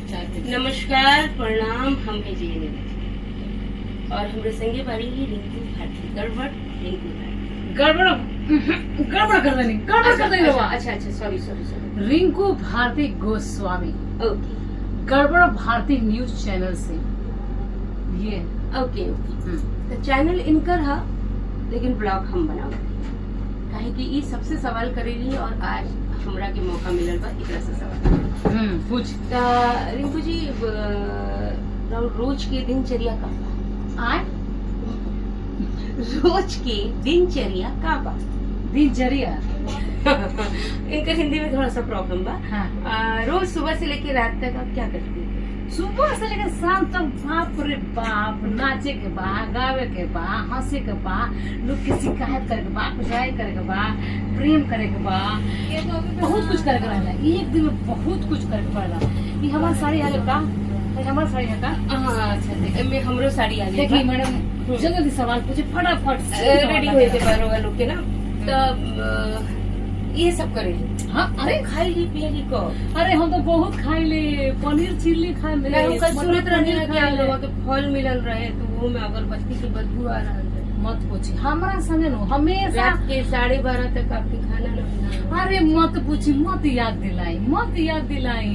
नमस्कार प्रणाम, हम है जी और हमरे संगे बारी ही रिंकू भारती। गड़बड़ रिंकू भारती गड़बड़ कर देनी अच्छा सॉरी रिंकू भारती गोस्वामी ओके गड़बड़ भारती न्यूज चैनल से ये ओके तो चैनल इनकर है लेकिन ब्लॉग हम बनाओ काहे कि ई सबसे सवाल करेली और आज हमरा के मौका मिलल बा एकरा से सवाल पूछ ता रिंकू जी रोज के दिनचर्या का बा आए रोज के दिनचर्या का बा दिनचर्या इनका हिंदी में थोड़ा सा प्रॉब्लम बा। हाँ। रोज सुबह से लेकर रात तक आप क्या करती हैं? सुबह से लेकर शाम तक बाप रे बाप नाचे के बा, गावे के बा, हंसे के बा, लोग की शिकायत करे के बा, खुशाई करे के बा, प्रेम करे के बा, ये तो बहुत कुछ करे के रहला। एक दिन में बहुत कुछ करे के पड़ला। ये हमारी साड़ी आगे का हमारा साड़ी है का हाँ अच्छा देखिए मैं हमरो साड़ी आ गई देखिए मैडम जल्दी सवाल पूछे फटाफट रेडी हुए थे बारों लोग के ना तब ये सब करेली। हाँ अरे खाई पियली को अरे हम तो बहुत खाइले पनीर चिल्ली खाए हम कल सुनत रहनी है कि आप लोगों के फल मिलल रहे तो वो में अगरबत्ती की बदबू आ रहा है। मत पूछी हमारा संगे नो हमेशा रात के 12:30 तक आपके खाना न बना। अरे मत पूछी मत याद दिलाई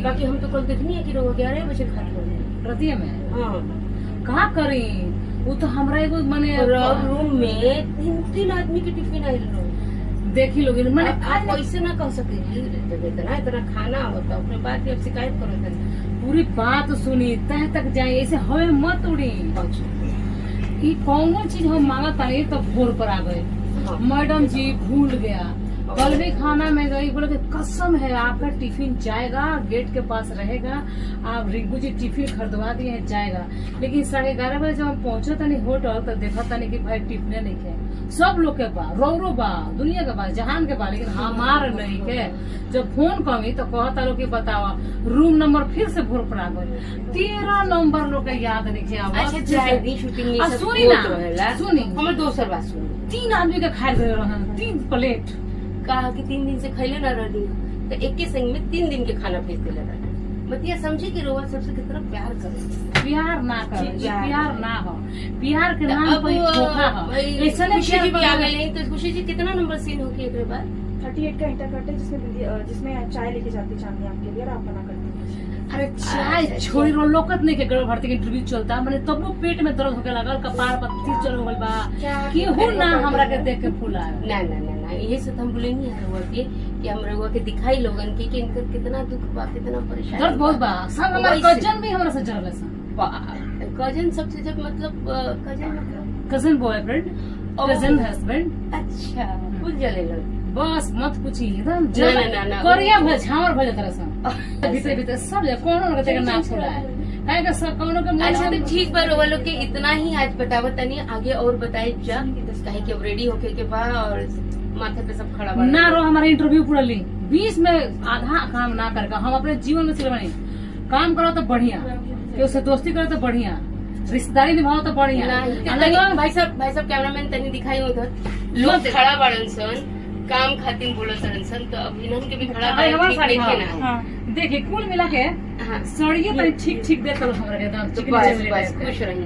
बाकी हम तो कल देखनी है कि रोज 11 बजे खाते हैं रतिया में। हाँ कहा करी वो तो हमरा एगो माने रूम में 3 आदमी के टिफिन आयल रहो देखी लोग मैंने आप ऐसे ना कह सके इतना खाना होता अपने बात की अब शिकायत करो पूरी बात सुनी तह तक जाए ऐसे हवे मत उड़ी। कि कौनो चीज हम मांगा तानी तो भोर पर आ गए। हाँ। मैडम जी भूल गया कल भी खाना में गई बोले कि कसम है आपका टिफिन जाएगा गेट के पास रहेगा आप रिंकू जी टिफिन खरीदवा दिए हैं जाएगा। लेकिन 11:30 बजे जब हम पहुंचे तनी होटल तो देखा तनी कि भाई टिफिन नहीं है सब लोग के बा रौरो बा दुनिया के बा जहान के बा लेकिन हमार नहीं के। जब फोन कमी तो कहता लोग कि बतावा रूम नंबर फिर से भोर पर आ गए 13 नंबर लोग के याद नहीं अच्छा शूटिंग सुनी ना सुनी हमारे दोसर बात सुनी 3 आदमी के खाए रहे 3 प्लेट कहा कि 3 दिन से खैले न रही तो एक के संग में 3 दिन के खाना भेज दिला रहा बतिया समझे कि रोवा सबसे कितना प्यार करे प्यार ना करे प्यार ना हो प्यार के नाम पे धोखा हो ऐसा नहीं खुशी जी भी आ गई तो खुशी जी कितना नंबर सीन होगी एक बाद 38 का इंटर करते जिसमें चाय लेके जाती चांदी आपके लिए और आप बना करते अरे चाय छोड़ी रो लोकत नहीं के गड़बड़ भरती के इंटरव्यू चलता मैंने तब लोग पेट में दर्द होके लगल कपार पर तीर चल गल बा कि हो ना हमरा के देख के फूला ना ये से हम बोले नहीं है हुआ कि हम रहुआ के दिखाई लोगन की कि इनका कितना दुख बा कितना परेशानी दर्द बहुत बा सब हमारा कजन भी हमरा से जरले सन कजन सबसे जब मतलब कजन बॉयफ्रेंड कजन हस्बैंड अच्छा भूल जले लोग बस मत पूछी एकदम ना करिया भले झावर भले तरह से भीतर सब कोनो के तेरा नाम फुला है काहे का सब कोनो के अच्छा तो ठीक बा रोवा लोग के इतना ही आज बतावत तनी आगे और बताई जा काहे कि अब रेडी होके के बा और माथे पे सब खड़ा बा ना रो हमारा इंटरव्यू पूरा ली 20 में आधा काम ना करके हम अपने जीवन में सिर्फ नहीं काम करो तो बढ़िया कि उससे दोस्ती करो तो बढ़िया रिश्तेदारी निभाओ तो बढ़िया भाई साहब कैमरामैन तनी दिखाई उधर लोग खड़ा बाड़न सन काम खातिर बोलो सन तो अब इन्हन के भी खड़ा ना देखिए कुल मिला के सड़िए तो ठीक दे करो हमरा एकदम बस खुश रही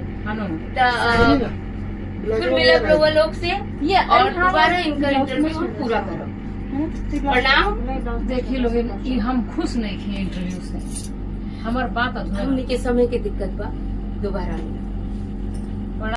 फिर मिले लोग लोग से ये और दोबारा इनका इंटरव्यू पूरा करो और नाम देखिए लोग ये हम खुश नहीं किए इंटरव्यू से हमार बात हमने के समय के दिक्कत बा दोबारा